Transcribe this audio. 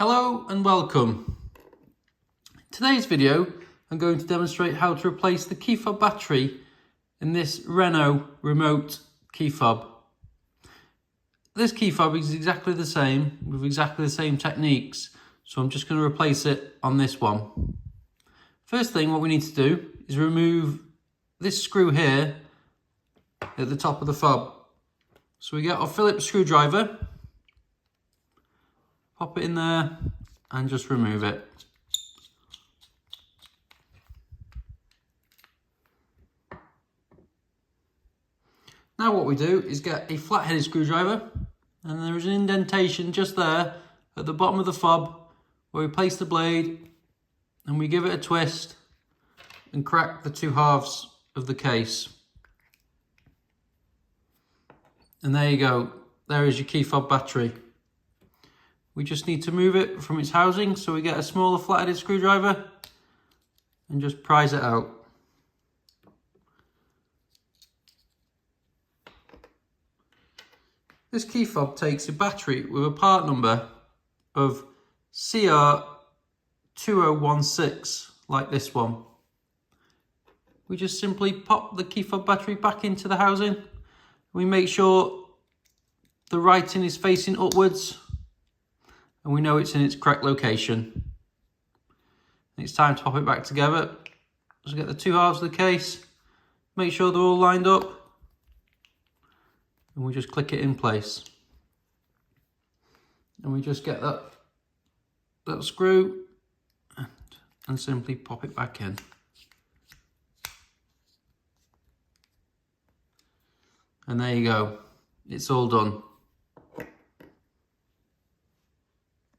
Hello and welcome. In today's video I'm going to demonstrate how to replace the key fob battery in this Renault remote key fob. This key fob is exactly the same with exactly the same techniques, so I'm just going to replace it on this one. First thing what we need to do is remove this screw here at the top of the fob. So we get our Phillips screwdriver, pop it in there and just remove it. Now what we do is get a flat-headed screwdriver, and there is an indentation just there at the bottom of the fob where we place the blade and we give it a twist and crack the two halves of the case. And there you go, there is your key fob battery. We just need to move it from its housing, so we get a smaller flat-headed screwdriver and just prise it out. This key fob takes a battery with a part number of CR2016, like this one. We just simply pop the key fob battery back into the housing. We make sure the writing is facing upwards and we know it's in its correct location. It's time to pop it back together. Just get the two halves of the case, make sure they're all lined up, and we just click it in place. And we just get that screw and simply pop it back in. And there you go, it's all done.